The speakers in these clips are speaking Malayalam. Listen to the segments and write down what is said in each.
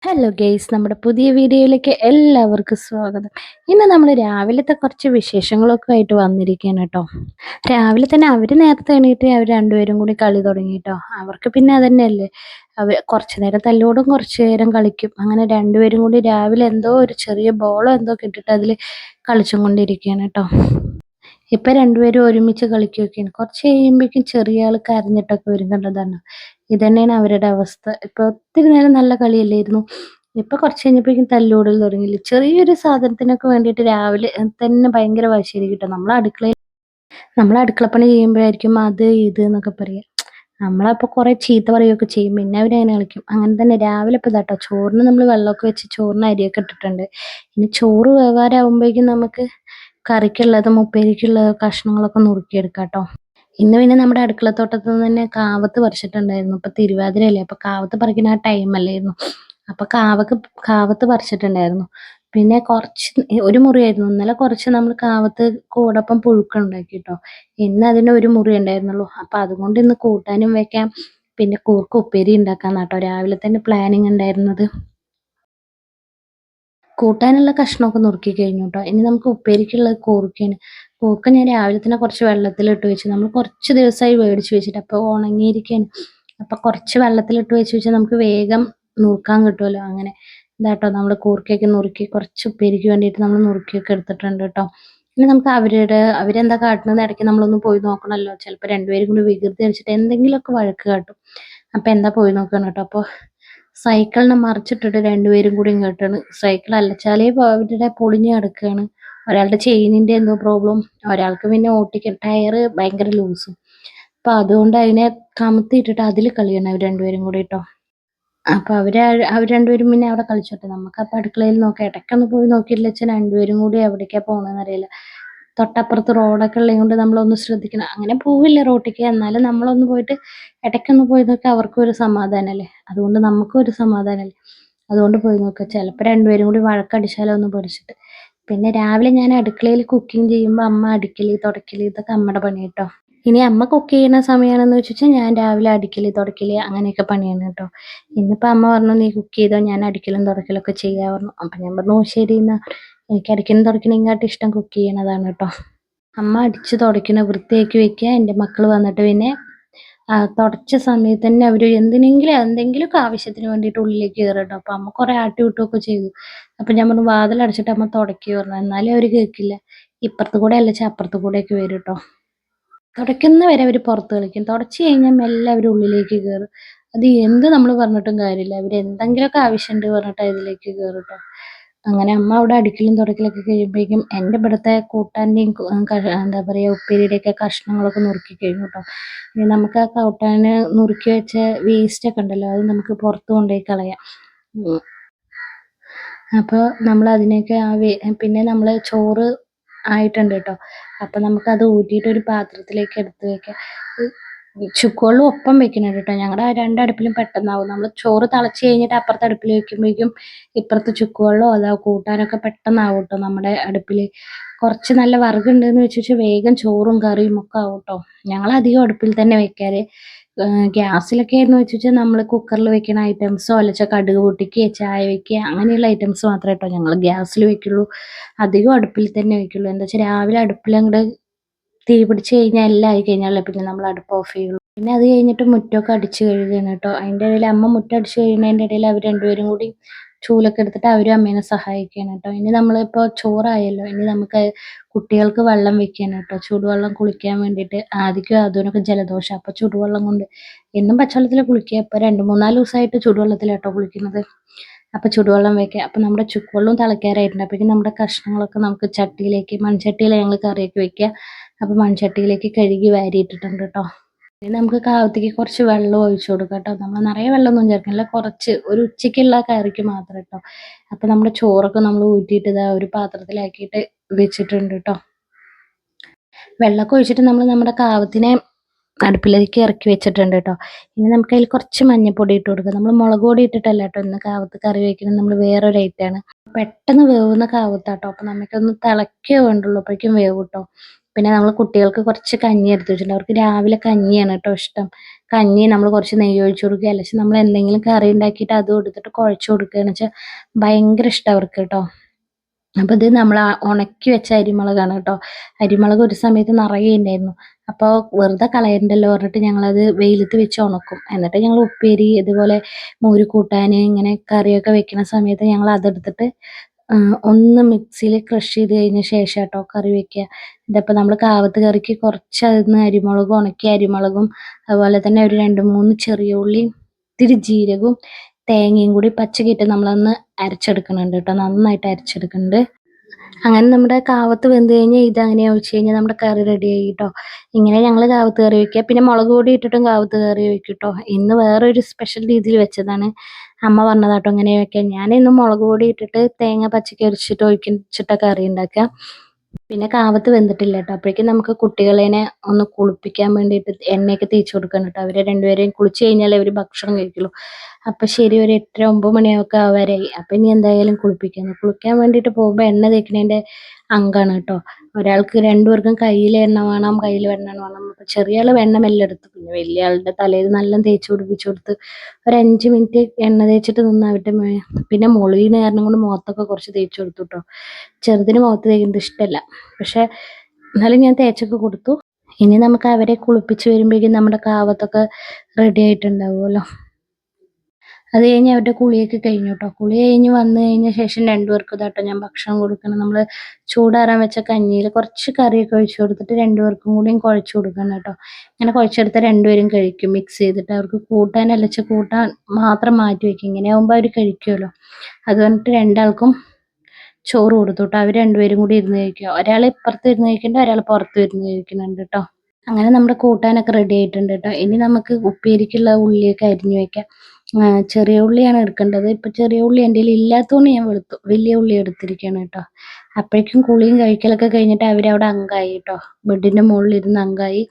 ഹലോ ഗെയ്സ്, നമ്മുടെ പുതിയ വീഡിയോയിലേക്ക് എല്ലാവർക്കും സ്വാഗതം. ഇന്ന് നമ്മൾ രാവിലത്തെ കുറച്ച് വിശേഷങ്ങളൊക്കെ ആയിട്ട് വന്നിരിക്കുകയാണ് കേട്ടോ. രാവിലെ തന്നെ അവർ നേരത്തെ എണീറ്റ് അവർ രണ്ടുപേരും കൂടി കളി തുടങ്ങി കേട്ടോ. അവർക്ക് പിന്നെ അതന്നെയല്ലേ, അവർ കുറച്ച് നേരം തല്ലോടും കുറച്ച് നേരം കളിക്കും. അങ്ങനെ രണ്ടുപേരും കൂടി രാവിലെ എന്തോ ഒരു ചെറിയ ബോളോ എന്തോ കിട്ടിയിട്ട് അതിൽ കളിച്ചും കൊണ്ടിരിക്കുകയാണ് കേട്ടോ. ഇപ്പം രണ്ടുപേരും ഒരുമിച്ച് കളിക്കുകയൊക്കെയാണ്. കുറച്ച് കഴിയുമ്പോഴേക്കും ചെറിയ ആൾ കരഞ്ഞിട്ടൊക്കെ വരും, കണ്ടതാണ്. ഇതന്നെയാണ് അവരുടെ അവസ്ഥ. ഇപ്പൊ ഒത്തിരി നേരം നല്ല കളിയല്ലായിരുന്നു. ഇപ്പൊ കുറച്ച് കഴിഞ്ഞപ്പോഴേക്കും തല്ലുകൂടൽ തുടങ്ങിയില്ലേ. ചെറിയൊരു സാധനത്തിനൊക്കെ വേണ്ടിയിട്ട് രാവിലെ തന്നെ ഭയങ്കര വാശിയായിരിക്കും കേട്ടോ. നമ്മൾ അടുക്കളപ്പണി ചെയ്യുമ്പോഴായിരിക്കും അത് ഇത് എന്നൊക്കെ പറയാ. നമ്മളപ്പോ കുറെ ചീത്ത പറയുകയൊക്കെ ചെയ്യും, പിന്നെ അവരങ്ങനെ കളിക്കും. അങ്ങനെ തന്നെ രാവിലെ ഇപ്പൊ ഇതാട്ടോ, ചോറിന് നമ്മൾ വെള്ളമൊക്കെ വെച്ച് ചോറിന് അരിയൊക്കെ ഇട്ടിട്ടുണ്ട്. ഇനി ചോറ് വേവാറാവുമ്പോഴേക്കും നമുക്ക് കറിക്കുള്ളതും ഉപ്പേരിക്കുള്ള കഷ്ണങ്ങളൊക്കെ നുറുക്കിയെടുക്കാം കേട്ടോ. ഇന്ന് പിന്നെ നമ്മുടെ അടുക്കളത്തോട്ടത്തിൽ നിന്ന് തന്നെ കാവത്ത് പറിച്ചിട്ടുണ്ടായിരുന്നു. ഇപ്പൊ തിരുവാതിരയല്ലേ, അപ്പൊ കാവത്ത് പറിക്കുന്ന ആ ടൈം അല്ലായിരുന്നു. അപ്പൊ കാവത്ത് പറിച്ചിട്ടുണ്ടായിരുന്നു. പിന്നെ കുറച്ച് ഒരു മുറിയായിരുന്നു. ഇന്നലെ കുറച്ച് നമ്മൾ കാവത്ത് കൂടൊപ്പം പുഴുക്കുണ്ടാക്കി കേട്ടോ. ഇന്ന് അതിന് ഒരു മുറി ഉണ്ടായിരുന്നുള്ളൂ. അപ്പൊ അതുകൊണ്ട് ഇന്ന് കൂട്ടാനും വെക്കാം, പിന്നെ കൂർക്ക ഉപ്പേരി ഉണ്ടാക്കാന്നാട്ടോ രാവിലെ തന്നെ പ്ലാനിങ് ഉണ്ടായിരുന്നത്. കൂട്ടാനുള്ള കഷ്ണമൊക്കെ നുറുക്കി കഴിഞ്ഞു കേട്ടോ. ഇനി നമുക്ക് ഉപ്പേരിക്കുള്ളത് കൂർക്കയാണ്. കൂർക്ക ഞാൻ രാവിലെ തന്നെ കുറച്ച് വെള്ളത്തിലിട്ട് വെച്ചു. നമ്മൾ കുറച്ച് ദിവസമായി മേടിച്ച് വെച്ചിട്ട്, അപ്പോൾ ഉണങ്ങിയിരിക്കുകയാണ്. അപ്പോൾ കുറച്ച് വെള്ളത്തിലിട്ട് വെച്ച് വെച്ചാൽ നമുക്ക് വേഗം നുറുക്കാൻ കിട്ടുമല്ലോ. അങ്ങനെ ഇതാട്ടോ നമ്മൾ കൂർക്കയൊക്കെ നുറുക്കി കുറച്ച് ഉപ്പേരിക്ക് വേണ്ടിയിട്ട് നമ്മൾ നുറുക്കിയൊക്കെ എടുത്തിട്ടുണ്ട് കേട്ടോ. ഇനി നമുക്ക് അവരെന്താ കാട്ടുന്നത് ഇടയ്ക്ക് നമ്മളൊന്ന് പോയി നോക്കണമല്ലോ. ചിലപ്പോൾ രണ്ടുപേരും കൂടി വികൃതി കളിച്ചിട്ട് എന്തെങ്കിലുമൊക്കെ വഴക്ക് കാട്ടും. അപ്പോൾ എന്താ പോയി നോക്കണം കേട്ടോ. അപ്പോൾ സൈക്കിളിനെ മറിച്ചിട്ടിട്ട് രണ്ടുപേരും കൂടി ഇങ്ങോട്ടാണ്. സൈക്കിൾ അലച്ചാലേ അവരുടെ പൊളിഞ്ഞ് കിടക്കുകയാണ്. ഒരാളുടെ ചെയിനിന്റെ എന്തോ പ്രോബ്ലം, ഒരാൾക്ക് പിന്നെ ഓട്ടിക്കാൻ ടയറ് ഭയങ്കര ലൂസും. അപ്പൊ അതുകൊണ്ട് അതിനെ കമത്തിയിട്ടിട്ട് അതിൽ കളിയാണ് അവർ രണ്ടുപേരും കൂടി ട്ടോ. അപ്പൊ അവർ രണ്ടുപേരും പിന്നെ അവിടെ കളിച്ചോട്ടെ. നമുക്ക് അപ്പൊ അടുക്കളയിൽ നോക്കാം. ഇടയ്ക്കൊന്ന് പോയി നോക്കിയില്ല വെച്ചാൽ രണ്ടുപേരും കൂടി എവിടേക്കാ പോകണമെന്ന് അറിയില്ല. തൊട്ടപ്പുറത്ത് റോഡൊക്കെ ഉള്ളത് കൊണ്ട് നമ്മളൊന്ന് ശ്രദ്ധിക്കണം. അങ്ങനെ പോവില്ല റോട്ടിക്ക്, എന്നാലും നമ്മളൊന്ന് പോയിട്ട് ഇടയ്ക്കൊന്ന് പോയി നോക്കിയാൽ അവർക്കും ഒരു സമാധാനമല്ലേ, അതുകൊണ്ട് നമുക്കും ഒരു സമാധാനമല്ലേ. അതുകൊണ്ട് പോയി നോക്കുക. ചിലപ്പോൾ രണ്ടുപേരും കൂടി വഴക്കടിച്ചാലോ ഒന്ന് പഠിച്ചിട്ട്. പിന്നെ രാവിലെ ഞാൻ അടുക്കളയിൽ കുക്കിംഗ് ചെയ്യുമ്പോൾ അമ്മ അടിക്കല് തുടക്കല് ഇതൊക്കെ അമ്മയുടെ പണി കേട്ടോ. ഇനി അമ്മ കുക്ക് ചെയ്യുന്ന സമയമാണെന്ന് വെച്ചാൽ ഞാൻ രാവിലെ അടിക്കല് തുടക്കല് അങ്ങനെയൊക്കെ പണിയാണ് കേട്ടോ. ഇന്നിപ്പോൾ അമ്മ പറഞ്ഞു നീ കുക്ക് ചെയ്തോ, ഞാൻ അടിക്കലും തുടക്കലൊക്കെ ചെയ്യാൻ പറഞ്ഞു. അപ്പം ഞാൻ പറഞ്ഞു ശരി എന്നാ. എനിക്ക് അടിക്കലും തുടക്കണേക്കാട്ടും ഇഷ്ടം കുക്ക് ചെയ്യണതാണ് കേട്ടോ. അമ്മ അടിച്ച് തുടയ്ക്കണ വൃത്തിയാക്കി വെക്കുക. എൻ്റെ മക്കൾ വന്നിട്ട് പിന്നെ തുടച്ച സമയത്ത് തന്നെ അവർ എന്തെങ്കിലുമൊക്കെ ആവശ്യത്തിന് വേണ്ടിയിട്ട് ഉള്ളിലേക്ക് കയറും കേട്ടോ. അപ്പം അമ്മ കുറേ ആട്ടി വിട്ടുമൊക്കെ ചെയ്തു. അപ്പം ഞാൻ പറഞ്ഞു വാതിലടച്ചിട്ട് അമ്മ തുടയ്ക്കുക പറഞ്ഞു. എന്നാലും അവർ കേൾക്കില്ല. ഇപ്പുറത്ത് കൂടെ അല്ലച്ചാൽ അപ്പുറത്ത് കൂടെയൊക്കെ വരും കേട്ടോ. തുടയ്ക്കുന്ന വരെ അവർ പുറത്ത് കളിക്കും. തുടച്ച് കഴിഞ്ഞാൽ മെല്ലെ അവർ ഉള്ളിലേക്ക് കയറും. അത് എന്ത് നമ്മൾ പറഞ്ഞിട്ടും കാര്യമില്ല. അവർ എന്തെങ്കിലുമൊക്കെ ആവശ്യമുണ്ട് പറഞ്ഞിട്ട് അതിലേക്ക് കയറും കേട്ടോ. അങ്ങനെ അമ്മ അവിടെ അടിക്കലും തുടക്കലൊക്കെ കഴിയുമ്പോഴേക്കും എൻ്റെ ഇവിടുത്തെ കൂട്ടാൻ്റെയും എന്താ പറയുക ഉപ്പേരിയുടെയൊക്കെ കഷ്ണങ്ങളൊക്കെ നുറുക്കി കഴിഞ്ഞു കേട്ടോ. ഇനി നമുക്ക് ആ കൂട്ടാന് നുറുക്കി വെച്ച വേസ്റ്റൊക്കെ ഉണ്ടല്ലോ, അത് നമുക്ക് പുറത്ത് കൊണ്ടുപോയി കളയാം. അപ്പോൾ നമ്മൾ അതിനൊക്കെ പിന്നെ നമ്മൾ ചോറ് ആയിട്ടുണ്ട് കേട്ടോ. അപ്പം നമുക്കത് ഊറ്റിയിട്ട് ഒരു പാത്രത്തിലേക്ക് എടുത്ത് വെക്കാം. ചുക്കുവെള്ളം ഒപ്പം വെക്കണം കേട്ടോ. ഞങ്ങളുടെ രണ്ടടുപ്പിലും പെട്ടെന്നാവും. നമ്മൾ ചോറ് തിളച്ച് കഴിഞ്ഞിട്ട് അപ്പുറത്തെ അടുപ്പിൽ വെക്കുമ്പോഴേക്കും ഇപ്പുറത്ത് ചുക്കുവെള്ളമോ അതാ കൂട്ടാനൊക്കെ പെട്ടെന്നാവും കേട്ടോ. നമ്മുടെ അടുപ്പിൽ കുറച്ച് നല്ല വിറകുണ്ടെന്ന് വെച്ചാൽ വേഗം ചോറും കറിയും ഒക്കെ ആവും കേട്ടോ. ഞങ്ങൾ അധികം അടുപ്പിൽ തന്നെ വെക്കാറ്. ഗ്യാസിലൊക്കെ ആയിരുന്നു വെച്ചാൽ നമ്മൾ കുക്കറിൽ വെക്കുന്ന ഐറ്റംസോ അല്ലച്ചാൽ കടുക് പൊട്ടിക്കുക ചായ വെക്കുക അങ്ങനെയുള്ള ഐറ്റംസ് മാത്രമേ കേട്ടോ ഞങ്ങൾ ഗ്യാസിൽ വെക്കുള്ളൂ. അധികം അടുപ്പിൽ തന്നെ വെക്കുള്ളൂ. എന്താ വെച്ചാൽ രാവിലെ അടുപ്പിൽ അങ്ങോട്ട് തീ പിടിച്ച് കഴിഞ്ഞാൽ എല്ലാം ആയി കഴിഞ്ഞാലേ പിന്നെ നമ്മൾ അടുപ്പ് ഓഫ് ചെയ്യുള്ളൂ. പിന്നെ അത് കഴിഞ്ഞിട്ട് മുറ്റമൊക്കെ അടിച്ച് കഴുകുകയാണ് കേട്ടോ. അതിൻ്റെ ഇടയിൽ അമ്മ മുറ്റം അടിച്ച് കഴിയുന്നതിൻ്റെ ഇടയിൽ അവർ രണ്ടുപേരും കൂടി ചൂലൊക്കെ എടുത്തിട്ട് അവരും അമ്മേനെ സഹായിക്കുകയാണ് കേട്ടോ. ഇനി നമ്മളിപ്പോൾ ചോറായല്ലോ, ഇനി നമുക്ക് കുട്ടികൾക്ക് വെള്ളം വെക്കുകയാണ് കേട്ടോ. ചൂടുവെള്ളം കുളിക്കാൻ വേണ്ടിയിട്ട്. ആദ്യം അതിനൊക്കെ ജലദോഷം, അപ്പോൾ ചൂടുവെള്ളം കൊണ്ട് എന്നും പച്ചവെള്ളത്തിൽ കുളിക്കുക. ഇപ്പോൾ 2-3-4 ദിവസമായിട്ട് ചൂടുവെള്ളത്തിലാട്ടോ കുളിക്കുന്നത്. അപ്പോൾ ചൂടുവെള്ളം വെക്കുക. അപ്പോൾ നമ്മുടെ ചുക്കുവെള്ളവും തിളയ്ക്കാറായിട്ടുണ്ട്. അപ്പോഴേക്കും നമ്മുടെ കഷ്ണങ്ങളൊക്കെ നമുക്ക് മൺചട്ടിയിൽ ഞങ്ങൾ കറിയൊക്കെ വെക്കുക. അപ്പോൾ മൺചട്ടിയിലേക്ക് കഴുകി വാരിയിട്ടിട്ടുണ്ട് കേട്ടോ. ഇനി നമുക്ക് കാവത്തേക്ക് കുറച്ച് വെള്ളം ഒഴിച്ചു കൊടുക്കാം കേട്ടോ. നമ്മൾ നിറയെ വെള്ളമൊന്നും ചേർക്കുന്നില്ല, കുറച്ച് ഒരു ഉച്ചയ്ക്കുള്ള കറിക്ക് മാത്രം കേട്ടോ. അപ്പോൾ നമ്മുടെ ചോറൊക്കെ നമ്മൾ ഊറ്റിയിട്ട് ഇതാ ഒരു പാത്രത്തിലാക്കിയിട്ട് വെച്ചിട്ടുണ്ട് കേട്ടോ. വെള്ളമൊക്കെ ഒഴിച്ചിട്ട് നമ്മൾ നമ്മുടെ കാവത്തിനെ അടുപ്പിലേക്ക് ഇറക്കി വെച്ചിട്ടുണ്ട് കേട്ടോ. ഇനി നമുക്ക് അതിൽ കുറച്ച് മഞ്ഞൾപ്പൊടി ഇട്ട് കൊടുക്കാം. നമ്മൾ മുളക് പൊടി ഇട്ടിട്ടല്ല കേട്ടോ ഇന്ന് കാവത്ത് കറി വയ്ക്കുന്നത്, നമ്മൾ വേറൊരു ഐറ്റമാണ്. പെട്ടെന്ന് വേവുന്ന കാവത്താട്ടോ. അപ്പോൾ നമുക്കൊന്ന് തിളക്കേ വേണ്ടുള്ളൂ, അപ്പോഴേക്കും വേവും കേട്ടോ. പിന്നെ നമ്മൾ കുട്ടികൾക്ക് കുറച്ച് കഞ്ഞി എടുത്ത് വെച്ചിട്ടുണ്ട്. അവർക്ക് രാവിലെ കഞ്ഞിയാണ് കേട്ടോ ഇഷ്ടം. കഞ്ഞി നമ്മൾ കുറച്ച് നെയ്യ് ഒഴിച്ച് കൊടുക്കുക, അല്ലെങ്കിൽ നമ്മൾ എന്തെങ്കിലും കറി ഉണ്ടാക്കിയിട്ട് അതും എടുത്തിട്ട് കുഴച്ച് കൊടുക്കുകയെന്ന് വെച്ചാൽ ഭയങ്കര ഇഷ്ടം അവർക്ക് കേട്ടോ. അപ്പോൾ ഇത് നമ്മൾ ഉണക്കി വെച്ച അരിമുളകാണ് കേട്ടോ. അരിമുളക് ഒരു സമയത്ത് നിറയെ ഉണ്ടായിരുന്നു. അപ്പോൾ വെറുതെ കളയണ്ടല്ലോ പറഞ്ഞിട്ട് ഞങ്ങളത് വെയിലത്ത് വെച്ച് ഉണക്കും. എന്നിട്ട് ഞങ്ങൾ ഉപ്പേരി ഇതുപോലെ മോര് കൂട്ടാൻ ഇങ്ങനെ കറിയൊക്കെ വെക്കുന്ന സമയത്ത് ഞങ്ങൾ അതെടുത്തിട്ട് ഒന്ന് മിക്സിയിൽ ക്രഷ് ചെയ്ത് കഴിഞ്ഞ ശേഷം കേട്ടോ കറി വെക്കുക. ഇതിപ്പോൾ നമ്മൾ കാവത്ത് കറിക്ക് കുറച്ച് അതിന്ന് അരിമുളകും ഉണക്കിയ അരിമുളകും അതുപോലെ തന്നെ ഒരു 2-3 ചെറിയ ഉള്ളിയും ഇത്തിരി ജീരകവും തേങ്ങയും കൂടി പച്ചക്കിട്ട് നമ്മളൊന്ന് അരച്ചെടുക്കുന്നുണ്ട് കേട്ടോ. നന്നായിട്ട് അരച്ചെടുക്കുന്നുണ്ട്. അങ്ങനെ നമ്മുടെ കാവത്ത് വെന്ത് കഴിഞ്ഞാൽ ഇതങ്ങനെ ഒഴിച്ച് കഴിഞ്ഞാൽ നമ്മുടെ കറി റെഡിയായി കേട്ടോ. ഇങ്ങനെ ഞങ്ങൾ കാവത്ത് കറി വെക്കുക. പിന്നെ മുളക് പൊടി ഇട്ടിട്ടും കാവത്ത് കറി വെക്കും കേട്ടോ. ഇന്ന് വേറൊരു സ്പെഷ്യൽ രീതിയിൽ വെച്ചതാണ്. അമ്മ പറഞ്ഞതാട്ടോ ഇങ്ങനെ വെക്കാൻ. ഞാനിന്ന് മുളക് പൊടി ഇട്ടിട്ട് തേങ്ങ പച്ചക്ക് അരച്ചിട്ട് ഒഴിച്ചിട്ട കറി ഉണ്ടാക്കുക. പിന്നെ കാവത്ത് വെന്തിട്ടില്ല കേട്ടോ. അപ്പോഴേക്കും നമുക്ക് കുട്ടികളേനെ ഒന്ന് കുളിപ്പിക്കാൻ വേണ്ടിയിട്ട് എണ്ണയൊക്കെ തേച്ച് കൊടുക്കണം കേട്ടോ. അവരെ രണ്ടുപേരെയും കുളിച്ച് കഴിഞ്ഞാലേ അവർ ഭക്ഷണം കഴിക്കുള്ളൂ. അപ്പം ശരി ഒരു 8-9 മണിയൊക്കെ ആവാറായി. അപ്പം ഇനി എന്തായാലും കുളിക്കാൻ വേണ്ടിയിട്ട് പോകുമ്പോൾ എണ്ണ തേക്കണേൻ്റെ അങ്കാണ് കേട്ടോ. ഒരാൾക്ക് രണ്ടുപേർക്കും കയ്യിൽ എണ്ണ വേണം, കയ്യിൽ വെണ്ണ വേണം. അപ്പം ചെറിയ ആൾ വെണ്ണ മെല്ലെ എടുത്തു. പിന്നെ വലിയ ആളുടെ തലയിൽ നല്ല തേച്ച് പിടിപ്പിച്ച് കൊടുത്ത് ഒരു 5 മിനിറ്റ് എണ്ണ തേച്ചിട്ട് നിന്നാവട്ടെ. പിന്നെ മൊളീന് കാരണം കൊണ്ട് മുഖത്തൊക്കെ കുറച്ച് തേച്ച് കൊടുത്തു കേട്ടോ. ചെറുതിന് മുഖത്ത് തേക്കുന്നത് ഇഷ്ടമല്ല. പക്ഷെ എന്നാലും ഞാൻ തേച്ചൊക്കെ കൊടുത്തു. ഇനി നമുക്ക് അവരെ കുളിപ്പിച്ച് വരുമ്പോഴേക്കും നമ്മുടെ കാവത്തൊക്കെ റെഡി ആയിട്ടുണ്ടാവുമല്ലോ. അത് കഴിഞ്ഞ് അവരുടെ കുളിയൊക്കെ കഴിഞ്ഞു കേട്ടോ. കുളി കഴിഞ്ഞ് വന്നു കഴിഞ്ഞ ശേഷം രണ്ടുപേർക്കും ഇതാട്ടോ ഞാൻ ഭക്ഷണം കൊടുക്കണം. നമ്മൾ ചൂടാറാൻ വെച്ച കഞ്ഞിയിൽ കുറച്ച് കറിയൊക്കെ ഒഴിച്ച് കൊടുത്തിട്ട് രണ്ടുപേർക്കും കൂടിയും കുഴച്ച് കൊടുക്കണം കേട്ടോ. ഇങ്ങനെ കുഴച്ചെടുത്ത് രണ്ടുപേരും കഴിക്കും മിക്സ് ചെയ്തിട്ട്. അവർക്ക് കൂട്ടാനല്ല വെച്ചാൽ കൂട്ടാൻ മാത്രം മാറ്റി വയ്ക്കും. ഇങ്ങനെ ആകുമ്പോൾ അവർ കഴിക്കുമല്ലോ. അത് പറഞ്ഞിട്ട് രണ്ടാൾക്കും ചോറ് കൊടുത്തു കേട്ടോ. അവർ രണ്ടുപേരും കൂടി ഇരുന്ന് കഴിക്കുക. ഒരാൾ ഇപ്പുറത്ത് ഇരുന്ന് കഴിക്കുന്നുണ്ട്, ഒരാൾ പുറത്ത് ഇരുന്ന് കഴിക്കുന്നുണ്ട് കേട്ടോ. അങ്ങനെ നമ്മുടെ കൂട്ടാനൊക്കെ റെഡി ആയിട്ടുണ്ട് കേട്ടോ. ഇനി നമുക്ക് ഉപ്പേരിക്കുള്ള ഉള്ളിയൊക്കെ അരിഞ്ഞു വെക്കാം. ചെറിയ ഉള്ളിയാണ് എടുക്കേണ്ടത്. ഇപ്പം ചെറിയ ഉള്ളി എൻ്റെ കയ്യിൽ ഇല്ലാത്തതുകൊണ്ട് ഞാൻ വലിയ ഉള്ളി എടുത്തിരിക്കുകയാണ് കേട്ടോ. അപ്പോഴേക്കും കുളിയും കഴിക്കലൊക്കെ കഴിഞ്ഞിട്ട് അവരവിടെ അങ്കായി കേട്ടോ. ബെഡിൻ്റെ മുകളിലിരുന്ന് അങ്കായി.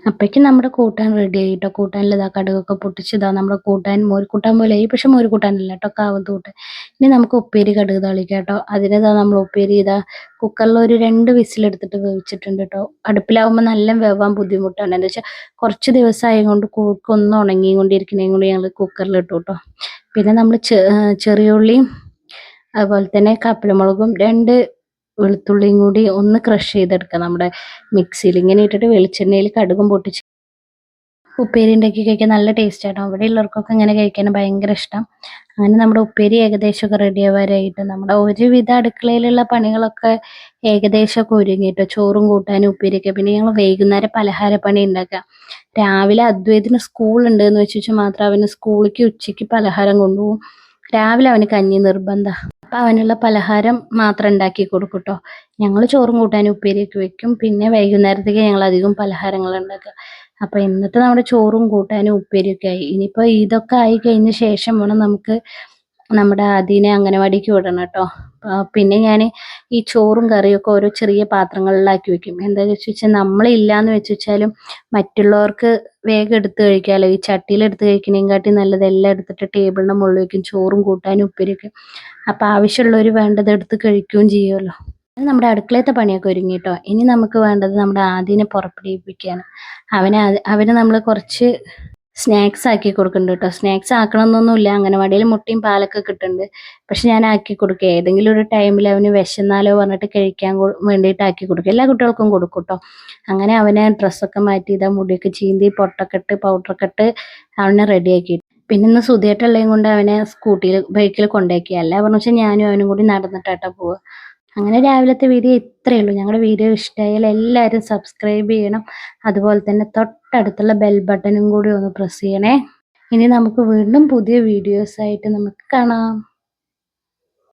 അപ്പോഴേക്കും നമ്മുടെ കൂട്ടാൻ റെഡി ആയി കേട്ടോ. കൂട്ടാനിൽ ഇതാ കടുകൊക്കെ പൊട്ടിച്ചതാ നമ്മുടെ കൂട്ടാൻ മോരുകൂട്ടാൻ പോലെ ആയി. പക്ഷെ മോരുകൂട്ടാനല്ല കേട്ടോ, കാവത്ത് കൂട്ടാൻ. ഇനി നമുക്ക് ഉപ്പേരി കടുക് താളിക്കാം കേട്ടോ. അതിനിതാ നമ്മൾ ഉപ്പേരി ഇതാ കുക്കറിൽ ഒരു 2 വിസിലെടുത്തിട്ട് വേവിച്ചിട്ടുണ്ട് കേട്ടോ. അടുപ്പിലാവുമ്പോൾ നല്ല വേവാൻ ബുദ്ധിമുട്ടാണ്. എന്താ വെച്ചാൽ കുറച്ച് ദിവസമായത് കൊണ്ട് കൂർക്കൊന്ന് ഉണങ്ങിയും കൊണ്ടിരിക്കണേയും കൊണ്ട് ഞങ്ങൾ കുക്കറിലിട്ടു കേട്ടോ. പിന്നെ നമ്മൾ ചെറിയ ഉള്ളിയും അതുപോലെ തന്നെ കപ്പലമുളകും 2 വെളുത്തുള്ളിയും കൂടി ഒന്ന് ക്രഷ് ചെയ്തെടുക്കുക നമ്മുടെ മിക്സിയിൽ. ഇങ്ങനെ ഇട്ടിട്ട് വെളിച്ചെണ്ണയിൽ കടുകും പൊട്ടിച്ച് ഉപ്പേരി ഉണ്ടാക്കി കഴിക്കാൻ നല്ല ടേസ്റ്റ് ആട്ടോ. അവിടെ ഉള്ളവർക്കൊക്കെ ഇങ്ങനെ കഴിക്കാൻ ഭയങ്കര ഇഷ്ടം. അങ്ങനെ നമ്മുടെ ഉപ്പേരി ഏകദേശമൊക്കെ റെഡി ആവാറായിട്ട് നമ്മുടെ ഒരുവിധ അടുക്കളയിലുള്ള പണികളൊക്കെ ഏകദേശമൊക്കെ ഒരുങ്ങിട്ടോ. ചോറും കൂട്ടാനും ഉപ്പേരിയൊക്കെ. പിന്നെ ഞങ്ങൾ വൈകുന്നേരം പലഹാരപ്പണി ഉണ്ടാക്കുക. രാവിലെ അദ്വൈതിന് സ്കൂളുണ്ട് എന്ന് വെച്ചാൽ മാത്രം അവന് സ്കൂളിലേക്ക് ഉച്ചയ്ക്ക് പലഹാരം കൊണ്ടുപോകും. രാവിലെ അവന് കഞ്ഞി നിർബന്ധം. അപ്പം അവനുള്ള പലഹാരം മാത്രം ഉണ്ടാക്കി കൊടുക്കും കേട്ടോ. ഞങ്ങൾ ചോറും കൂട്ടാനും ഉപ്പേരിയൊക്കെ വെക്കും. പിന്നെ വൈകുന്നേരത്തേക്ക് ഞങ്ങൾ അധികം പലഹാരങ്ങൾ ഉണ്ടാക്കുക. അപ്പോൾ ഇന്നത്തെ നമ്മുടെ ചോറും കൂട്ടാനും ഉപ്പേരിയൊക്കെ ആയി. ഇനിയിപ്പോൾ ഇതൊക്കെ ആയി കഴിഞ്ഞ ശേഷം വേണം നമുക്ക് നമ്മുടെ അതിനെ അംഗനവാടിക്ക് വിടണം കേട്ടോ. പിന്നെ ഞാൻ ഈ ചോറും കറിയൊക്കെ ഓരോ ചെറിയ പാത്രങ്ങളിലാക്കി വെക്കും. എന്താണെന്ന് വെച്ചാൽ നമ്മളില്ലാന്ന് വെച്ചാലും മറ്റുള്ളവർക്ക് വേഗം എടുത്ത് കഴിക്കാമല്ലോ. ഈ ചട്ടിയിൽ എടുത്ത് കഴിക്കണേക്കാട്ടി നല്ലത് എല്ലാം എടുത്തിട്ട് ടേബിളിൻ്റെ മുകളിൽ വെക്കും. ചോറും കൂട്ടാനും ഉപ്പേരിയൊക്കെ. അപ്പോൾ ആവശ്യമുള്ളവർ വേണ്ടത് എടുത്ത് കഴിക്കുകയും ചെയ്യുമല്ലോ. നമ്മുടെ അടുക്കളത്തെ പണിയൊക്കെ ഒരുങ്ങി കേട്ടോ. ഇനി നമുക്ക് വേണ്ടത് നമ്മുടെ ആദിനെ പുറപ്പെടുവിപ്പിക്കുകയാണ്. അവന് നമ്മൾ കുറച്ച് സ്നാക്സ് ആക്കി കൊടുക്കുന്നുണ്ട് കേട്ടോ. സ്നാക്സ് ആക്കണമെന്നൊന്നുമില്ല. അംഗനവാടിയിൽ മുട്ടയും പാലൊക്കെ കിട്ടുന്നുണ്ട്. പക്ഷെ ഞാൻ ആക്കി കൊടുക്കുക. ഏതെങ്കിലും ഒരു ടൈമിൽ അവന് വിശന്നാലോ പറഞ്ഞിട്ട് കഴിക്കാൻ വേണ്ടിയിട്ട് ആക്കി കൊടുക്കും. എല്ലാ കുട്ടികൾക്കും കൊടുക്കും കേട്ടോ. അങ്ങനെ അവനെ ഡ്രസ്സൊക്കെ മാറ്റി ഇതാ മുടിയൊക്കെ ചീന്തി പൊട്ടൊക്കെ ഇട്ട് പൗഡറൊക്കെ ഇട്ട് അവനെ റെഡിയാക്കി. പിന്നെ ഇന്ന് സുധിയേട്ടുള്ളതും കൊണ്ട് അവനെ ബൈക്കിൽ കൊണ്ടാക്കി. അല്ല പറഞ്ഞു വെച്ചാൽ ഞാനും അവനും കൂടി നടന്നിട്ടാട്ടോ പോവുക. അങ്ങനെ രാവിലത്തെ വീഡിയോ ഇത്രയേ ഉള്ളൂ. ഞങ്ങളുടെ വീഡിയോ ഇഷ്ടമായാൽ എല്ലാവരും സബ്സ്ക്രൈബ് ചെയ്യണം. അതുപോലെ തന്നെ തൊട്ടടുത്തുള്ള ബെൽ ബട്ടണും കൂടി ഒന്ന് പ്രസ് ചെയ്യണേ. ഇനി നമുക്ക് വീണ്ടും പുതിയ വീഡിയോസായിട്ട് നമുക്ക് കാണാം.